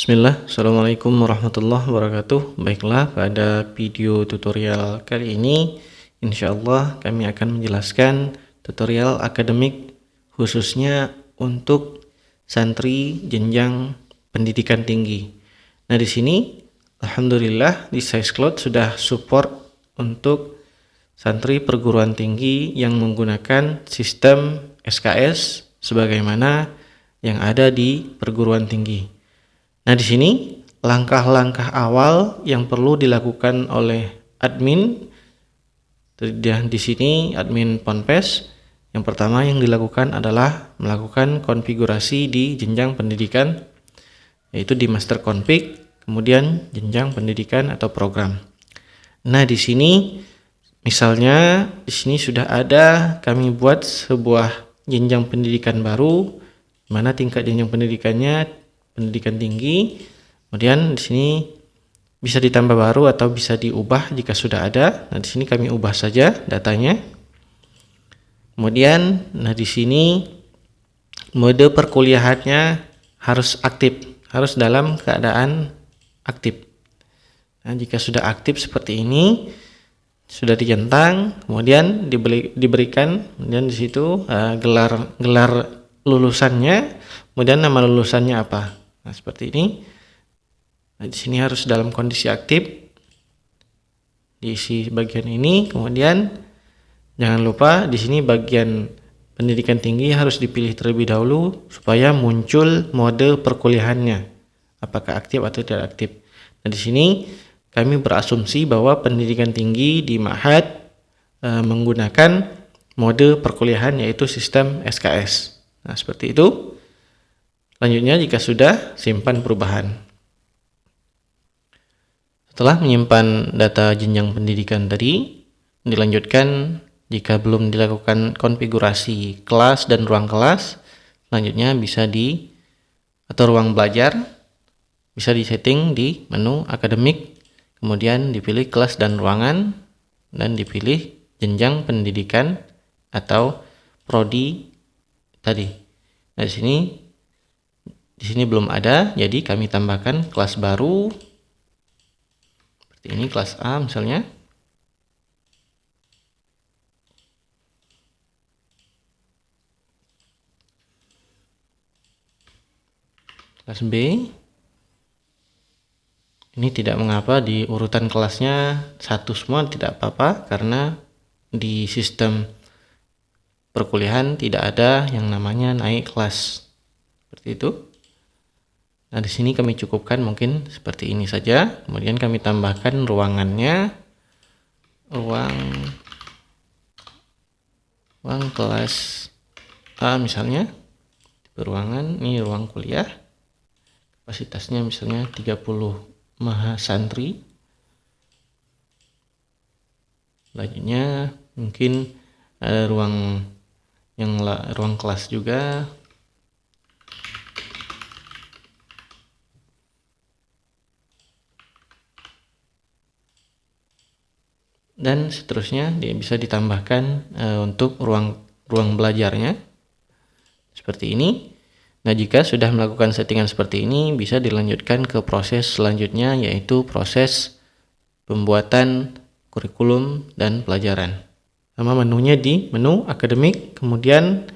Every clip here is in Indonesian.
Bismillah, Assalamualaikum warahmatullahi wabarakatuh. Baiklah, pada video tutorial kali ini insya Allah kami akan menjelaskan tutorial akademik khususnya untuk santri jenjang pendidikan tinggi. Nah, di sini alhamdulillah di SciCloud sudah support untuk santri perguruan tinggi yang menggunakan sistem SKS sebagaimana yang ada di perguruan tinggi. Nah, di sini langkah-langkah awal yang perlu dilakukan oleh admin dan di sini admin Ponpes. Yang pertama yang dilakukan adalah melakukan konfigurasi di jenjang pendidikan, yaitu di master config, kemudian jenjang pendidikan atau program. Nah, di sini misalnya di sini sudah ada kami buat sebuah jenjang pendidikan baru, mana tingkat jenjang pendidikannya pendidikan tinggi. Kemudian di sini bisa ditambah baru atau bisa diubah jika sudah ada. Nah, di sini kami ubah saja datanya. Kemudian, nah di sini mode perkuliahannya harus aktif, harus dalam keadaan aktif. Nah, jika sudah aktif seperti ini, sudah dicentang, kemudian diberikan, kemudian di situ gelar lulusannya, kemudian nama lulusannya apa. Nah, seperti ini. Nah, di sini harus dalam kondisi aktif. Diisi bagian ini, kemudian jangan lupa di sini bagian pendidikan tinggi harus dipilih terlebih dahulu supaya muncul mode perkuliahannya, apakah aktif atau tidak aktif. Nah, di sini kami berasumsi bahwa pendidikan tinggi di Ma'had menggunakan mode perkuliahan yaitu sistem SKS. Nah, seperti itu. Selanjutnya, jika sudah, simpan perubahan. Setelah menyimpan data jenjang pendidikan tadi, dilanjutkan jika belum dilakukan konfigurasi kelas dan ruang kelas, selanjutnya bisa atau ruang belajar, bisa disetting di menu akademik, kemudian dipilih kelas dan ruangan, dan dipilih jenjang pendidikan atau prodi tadi. Nah, di sini belum ada, jadi kami tambahkan kelas baru. Seperti ini, kelas A misalnya. Kelas B. Ini tidak mengapa di urutan kelasnya satu semua, tidak apa-apa karena di sistem perkuliahan tidak ada yang namanya naik kelas. Seperti itu. Nah, di sini kami cukupkan mungkin seperti ini saja. Kemudian kami tambahkan ruangannya, ruang kelas A misalnya. Ruangan ini ruang kuliah. Kapasitasnya misalnya 30 mahasantri. Selanjutnya mungkin ada ruang kelas juga. Dan seterusnya bisa ditambahkan untuk ruang belajarnya seperti ini. Nah, jika sudah melakukan settingan seperti ini, bisa dilanjutkan ke proses selanjutnya, yaitu proses pembuatan kurikulum dan pelajaran. Sama menunya di menu akademik, kemudian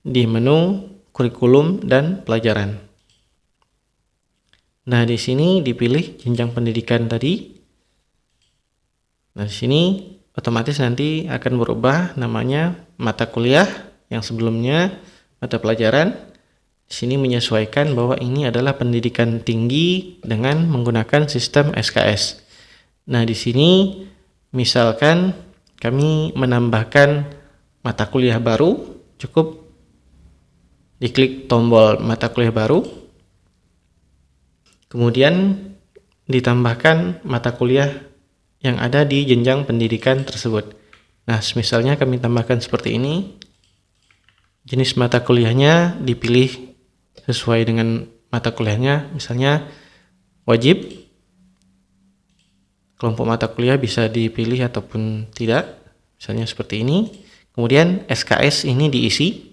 di menu kurikulum dan pelajaran. Nah, di sini dipilih jenjang pendidikan tadi. Nah, di sini otomatis nanti akan berubah namanya mata kuliah yang sebelumnya mata pelajaran. Di sini menyesuaikan bahwa ini adalah pendidikan tinggi dengan menggunakan sistem SKS. Nah, di sini misalkan kami menambahkan mata kuliah baru, cukup diklik tombol mata kuliah baru. Kemudian ditambahkan mata kuliah yang ada di jenjang pendidikan tersebut. Nah, misalnya kami tambahkan seperti ini. Jenis mata kuliahnya dipilih sesuai dengan mata kuliahnya, misalnya wajib. Kelompok mata kuliah bisa dipilih ataupun tidak, misalnya seperti ini. Kemudian SKS ini diisi.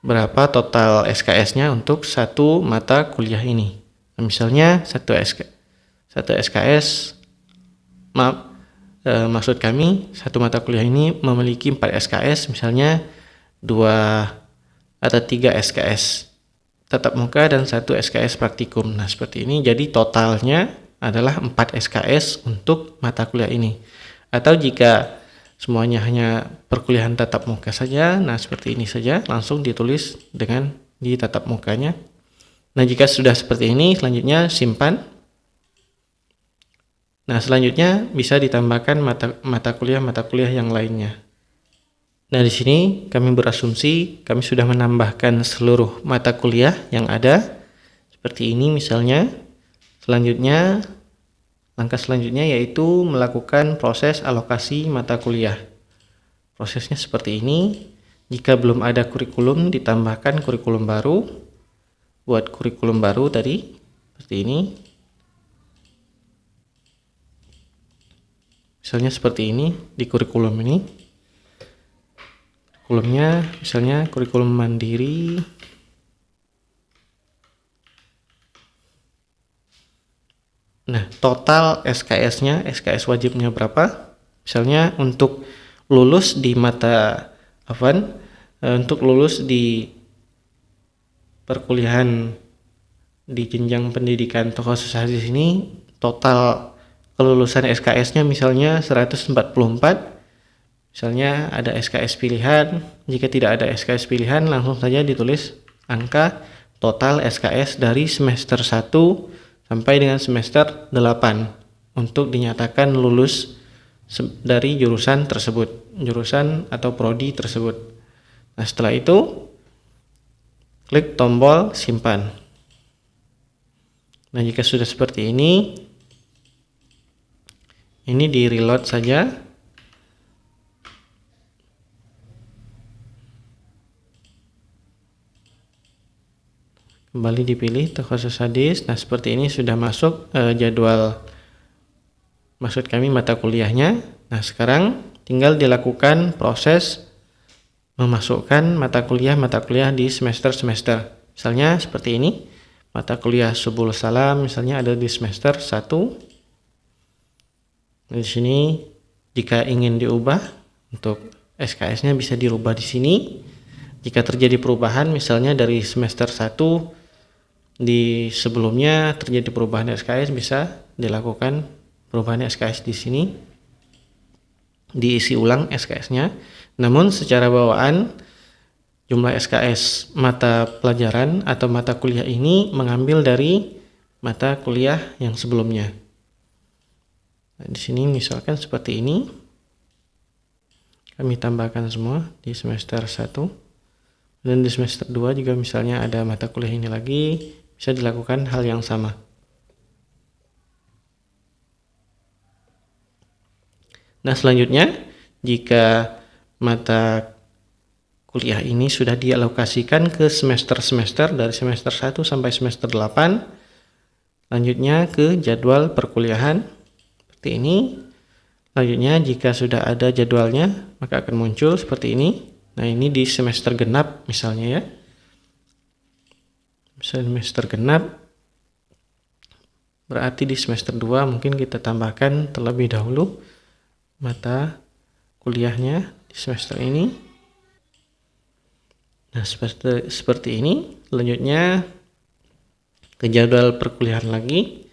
berapa total SKS-nya untuk satu mata kuliah ini. Nah, misalnya satu SKS, maksud kami satu mata kuliah ini memiliki 4 SKS, misalnya 2 atau 3 SKS tatap muka dan 1 SKS praktikum. Nah, seperti ini. Jadi totalnya adalah 4 SKS untuk mata kuliah ini. Atau jika semuanya hanya perkuliahan tatap muka saja, nah seperti ini saja, langsung ditulis dengan di tatap mukanya. Nah, jika sudah seperti ini, selanjutnya simpan. Nah, selanjutnya bisa ditambahkan mata kuliah yang lainnya. Nah, di sini kami berasumsi kami sudah menambahkan seluruh mata kuliah yang ada. Seperti ini misalnya. Selanjutnya, langkah selanjutnya yaitu melakukan proses alokasi mata kuliah. Prosesnya seperti ini. Jika belum ada kurikulum, ditambahkan kurikulum baru. Buat kurikulum baru tadi, seperti ini. Misalnya seperti ini di kurikulum ini. Kurikulumnya misalnya kurikulum mandiri. Nah, total SKS-nya, SKS wajibnya berapa? Misalnya untuk lulus di mata untuk lulus di perkuliahan di jenjang pendidikan khusus hadis ini, total kelulusan SKS-nya misalnya 144. Misalnya ada SKS pilihan, jika tidak ada SKS pilihan langsung saja ditulis angka total SKS dari semester 1 sampai dengan semester 8 untuk dinyatakan lulus dari jurusan tersebut, jurusan atau prodi tersebut. Nah, setelah itu klik tombol simpan. Nah, jika sudah seperti ini di reload saja. Kembali dipilih khusus hadis. Nah, seperti ini sudah masuk jadwal, maksud kami mata kuliahnya. Nah, sekarang tinggal dilakukan proses memasukkan mata kuliah di semester-semester. Misalnya seperti ini. Mata kuliah Subul Salam misalnya ada di semester 1. Di sini jika ingin diubah untuk SKS-nya bisa dirubah di sini. Jika terjadi perubahan misalnya dari semester 1 di sebelumnya terjadi perubahan SKS, bisa dilakukan perubahan SKS di sini. Diisi ulang SKS-nya. Namun secara bawaan jumlah SKS mata pelajaran atau mata kuliah ini mengambil dari mata kuliah yang sebelumnya. Nah, di sini misalkan seperti ini. Kami tambahkan semua di semester 1. Dan di semester 2 juga misalnya ada mata kuliah ini lagi, bisa dilakukan hal yang sama. Nah, selanjutnya jika mata kuliah ini sudah dialokasikan ke semester-semester dari semester 1 sampai semester 8, lanjutnya ke jadwal perkuliahan seperti ini. Selanjutnya jika sudah ada jadwalnya maka akan muncul seperti ini. Nah, ini di semester genap misalnya ya. Semester genap berarti di semester 2 mungkin kita tambahkan terlebih dahulu mata kuliahnya di semester ini. Nah, seperti ini. Selanjutnya ke jadwal perkuliahan lagi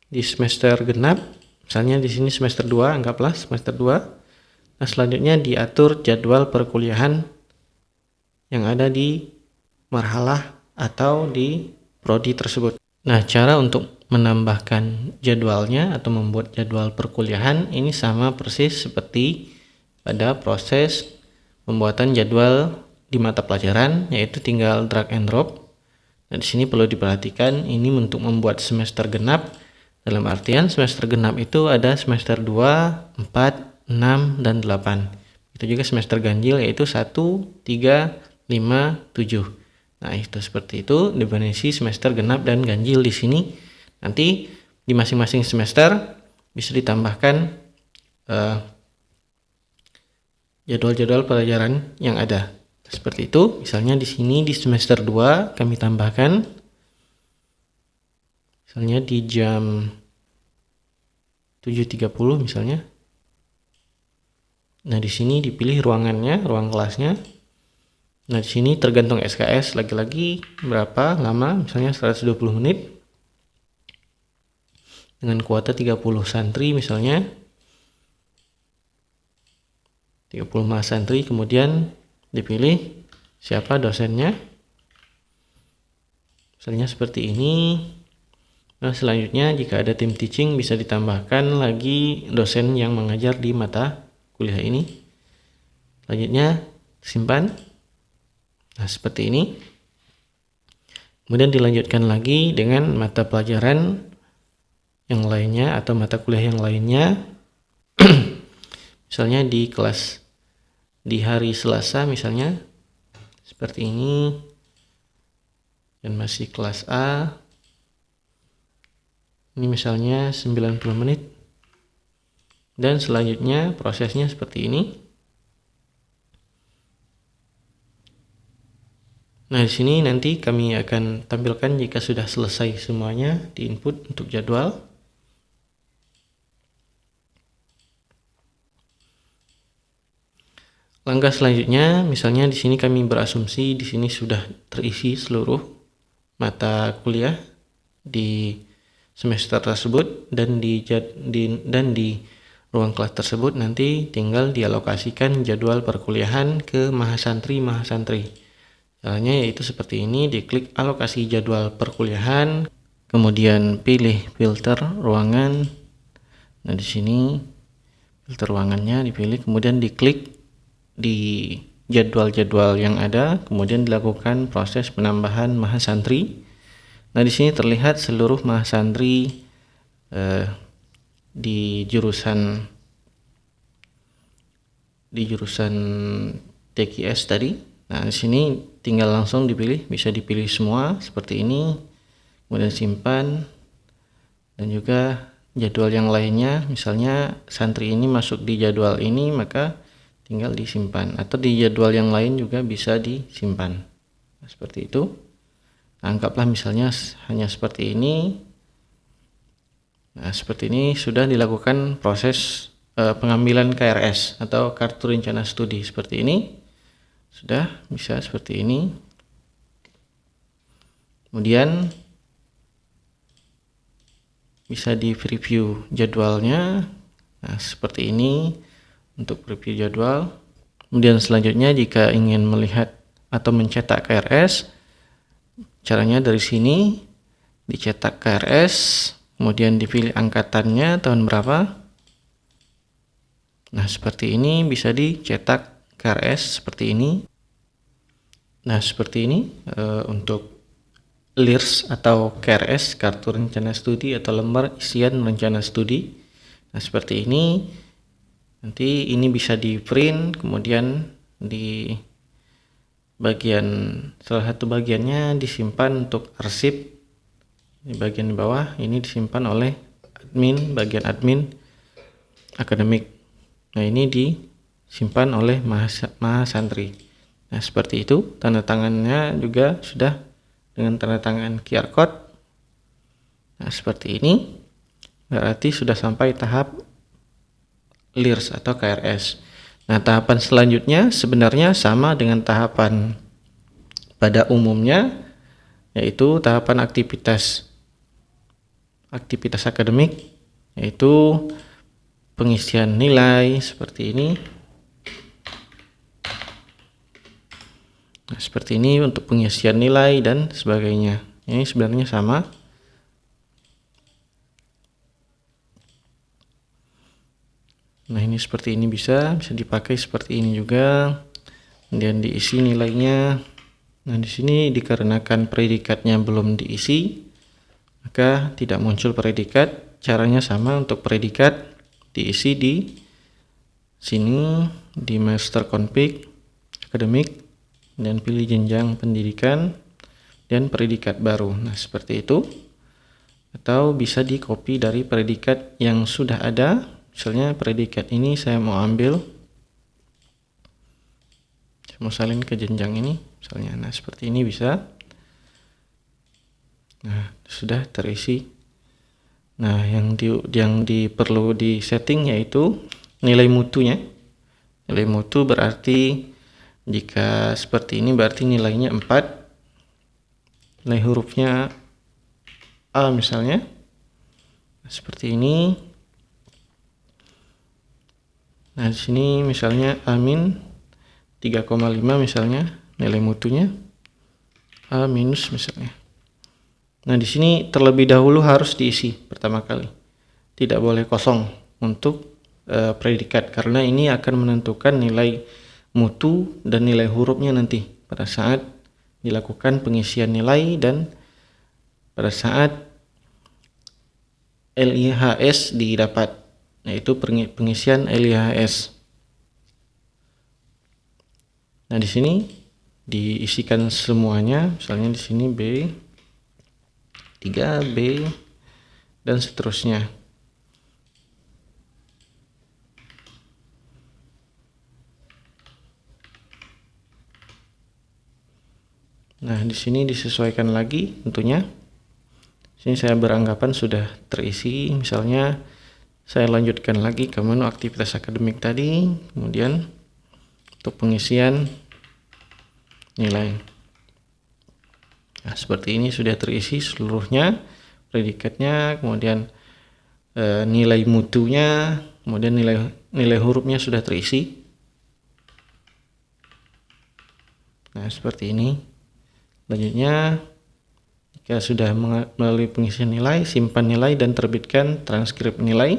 di semester genap. Misalnya di sini semester 2, anggaplah semester 2. Nah, selanjutnya diatur jadwal perkuliahan yang ada di marhalah atau di prodi tersebut. Nah, cara untuk menambahkan jadwalnya atau membuat jadwal perkuliahan ini sama persis seperti pada proses pembuatan jadwal di mata pelajaran, yaitu tinggal drag and drop. Nah, di sini perlu diperhatikan ini untuk membuat semester genap. Dalam artian semester genap itu ada semester 2, 4, 6, dan 8. Itu juga semester ganjil yaitu 1, 3, 5, 7. Nah, itu seperti itu definisi semester genap dan ganjil di sini. Nanti di masing-masing semester bisa ditambahkan jadwal-jadwal pelajaran yang ada. Seperti itu. Misalnya di sini di semester 2 kami tambahkan, misalnya di jam 7.30 misalnya. Nah, di sini dipilih ruangannya, ruang kelasnya. Nah, di sini tergantung SKS lagi-lagi berapa lama, misalnya 120 menit dengan kuota 30 santri misalnya. 30 santri, kemudian dipilih siapa dosennya. Misalnya seperti ini. Nah, selanjutnya jika ada tim teaching bisa ditambahkan lagi dosen yang mengajar di mata kuliah ini. Selanjutnya simpan. Nah, seperti ini. Kemudian dilanjutkan lagi dengan mata pelajaran yang lainnya atau mata kuliah yang lainnya. Misalnya di kelas di hari Selasa misalnya seperti ini, dan masih kelas A. Ini misalnya 90 menit. Dan selanjutnya prosesnya seperti ini. Nah, di sini nanti kami akan tampilkan jika sudah selesai semuanya di input untuk jadwal. Langkah selanjutnya, misalnya di sini kami berasumsi di sini sudah terisi seluruh mata kuliah di semester tersebut, dan di ruang kelas tersebut nanti tinggal dialokasikan jadwal perkuliahan ke mahasantri. Caranya yaitu seperti ini, diklik alokasi jadwal perkuliahan, kemudian pilih filter ruangan. Nah, di sini filter ruangannya dipilih, kemudian diklik di jadwal-jadwal yang ada, kemudian dilakukan proses penambahan mahasantri. Nah, di sini terlihat seluruh mahasantri di jurusan TKS tadi. Nah, di sini tinggal langsung dipilih, bisa dipilih semua seperti ini, kemudian simpan. Dan juga jadwal yang lainnya, misalnya santri ini masuk di jadwal ini, maka tinggal disimpan, atau di jadwal yang lain juga bisa disimpan. Nah, seperti itu. Anggaplah misalnya hanya seperti ini. Nah, seperti ini sudah dilakukan proses pengambilan KRS atau kartu rencana studi. Seperti ini sudah bisa seperti ini. Kemudian bisa di preview jadwalnya. Nah, seperti ini untuk preview jadwal. Kemudian selanjutnya jika ingin melihat atau mencetak KRS, caranya dari sini dicetak KRS, kemudian dipilih angkatannya tahun berapa. Nah, seperti ini bisa dicetak KRS seperti ini. Nah, seperti ini untuk LIRS atau KRS, kartu rencana studi atau lembar isian rencana studi. Nah, seperti ini. Nanti ini bisa di print, kemudian di bagian salah satu bagiannya disimpan untuk arsip. Di bagian di bawah ini disimpan oleh admin, bagian admin akademik. Nah, ini disimpan oleh mahasantri. Nah, seperti itu. Tanda tangannya juga sudah dengan tanda tangan QR code. Nah, seperti ini. Berarti sudah sampai tahap LIRS atau KRS. Nah, tahapan selanjutnya sebenarnya sama dengan tahapan pada umumnya, yaitu tahapan aktivitas akademik, yaitu pengisian nilai seperti ini. Nah, seperti ini untuk pengisian nilai dan sebagainya. Ini sebenarnya sama. Nah, ini seperti ini bisa dipakai seperti ini juga. Kemudian diisi nilainya. Nah, di sini dikarenakan predikatnya belum diisi, maka tidak muncul predikat. Caranya sama untuk predikat, diisi di sini di master config akademik, dan pilih jenjang pendidikan dan predikat baru. Nah, seperti itu. Atau bisa di copy dari predikat yang sudah ada. Misalnya predikat ini saya mau ambil mau salin ke jenjang ini misalnya. Nah, seperti ini bisa. Nah, sudah terisi. Nah, yang perlu di setting yaitu nilai mutunya. Nilai mutu berarti jika seperti ini berarti nilainya 4. Nilai hurufnya A misalnya. Nah, seperti ini. Nah, di sini misalnya A-3,5 misalnya nilai mutunya. A- misalnya. Nah, di sini terlebih dahulu harus diisi pertama kali. Tidak boleh kosong untuk predikat, karena ini akan menentukan nilai mutu dan nilai hurufnya nanti pada saat dilakukan pengisian nilai dan pada saat LIHS didapat, yaitu pengisian LIHS. Nah, di sini diisikan semuanya, misalnya di sini B3, B, dan seterusnya. Nah, di sini disesuaikan lagi tentunya. Sini saya beranggapan sudah terisi. Misalnya saya lanjutkan lagi ke menu aktivitas akademik tadi, kemudian untuk pengisian nilai. Nah, seperti ini sudah terisi seluruhnya, predikatnya, kemudian nilai mutunya, kemudian nilai hurufnya sudah terisi. Nah, seperti ini. Selanjutnya, jika sudah melalui pengisian nilai, simpan nilai dan terbitkan transkrip nilai.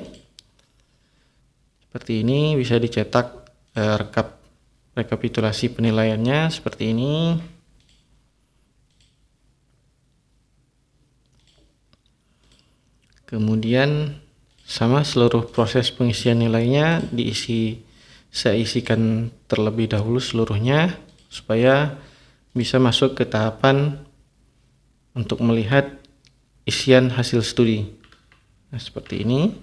Seperti ini bisa dicetak rekapitulasi penilaiannya seperti ini. Kemudian sama seluruh proses pengisian nilainya saya isikan terlebih dahulu seluruhnya supaya bisa masuk ke tahapan untuk melihat isian hasil studi. Nah, seperti ini.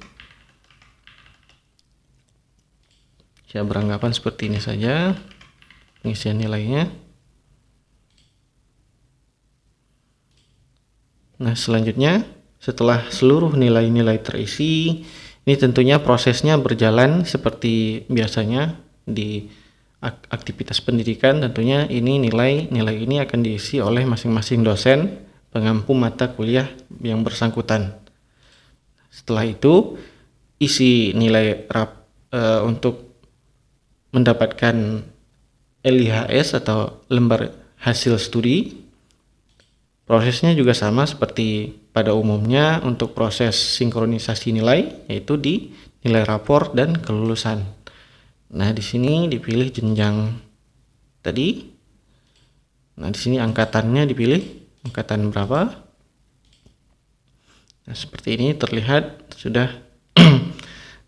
Saya beranggapan seperti ini saja pengisian nilainya. Nah, selanjutnya setelah seluruh nilai-nilai terisi, ini tentunya prosesnya berjalan seperti biasanya di aktivitas pendidikan. Tentunya ini nilai ini akan diisi oleh masing-masing dosen pengampu mata kuliah yang bersangkutan. Setelah itu isi nilai untuk mendapatkan LIHS atau lembar hasil studi. Prosesnya juga sama seperti pada umumnya untuk proses sinkronisasi nilai, yaitu di nilai rapor dan kelulusan. Nah, di sini dipilih jenjang tadi. Nah, di sini angkatannya dipilih, angkatan berapa. Nah, seperti ini terlihat sudah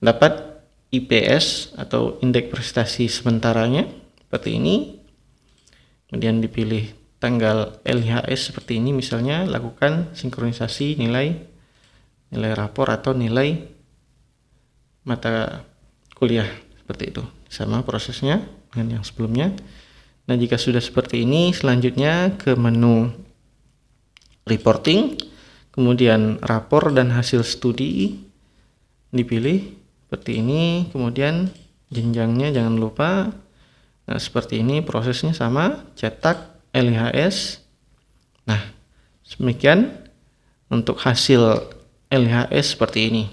dapat IPS atau indeks prestasi sementaranya seperti ini. Kemudian dipilih tanggal LHS seperti ini, misalnya lakukan sinkronisasi nilai rapor atau nilai mata kuliah, seperti itu. Sama prosesnya dengan yang sebelumnya. Nah, jika sudah seperti ini, selanjutnya ke menu reporting, kemudian rapor dan hasil studi dipilih seperti ini, kemudian jenjangnya jangan lupa. Nah, seperti ini prosesnya sama, cetak LHS. Nah, demikian untuk hasil LHS seperti ini.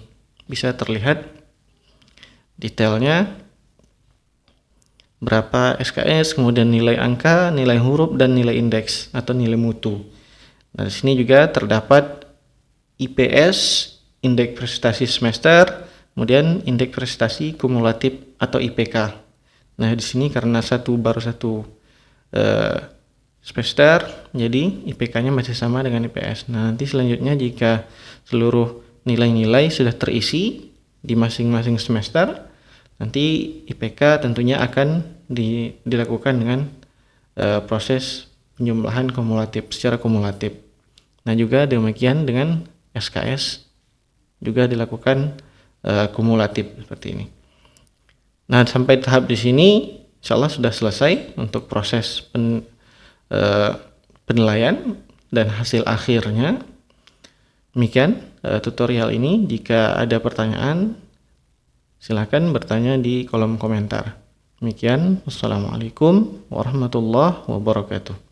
Bisa terlihat detailnya berapa SKS, kemudian nilai angka, nilai huruf, dan nilai indeks atau nilai mutu. Nah, di sini juga terdapat IPS, indeks prestasi semester, kemudian indeks prestasi kumulatif atau IPK. Nah, di sini karena baru satu semester, jadi IPK-nya masih sama dengan IPS. Nah, nanti selanjutnya jika seluruh nilai-nilai sudah terisi di masing-masing semester, nanti IPK tentunya akan dilakukan dengan proses penjumlahan kumulatif secara kumulatif. Nah, juga demikian dengan SKS juga dilakukan kumulatif seperti ini. Nah, sampai tahap di sini Insyaallah sudah selesai untuk proses penilaian dan hasil akhirnya. Demikian tutorial ini. Jika ada pertanyaan, silakan bertanya di kolom komentar. Demikian, wassalamualaikum warahmatullahi wabarakatuh.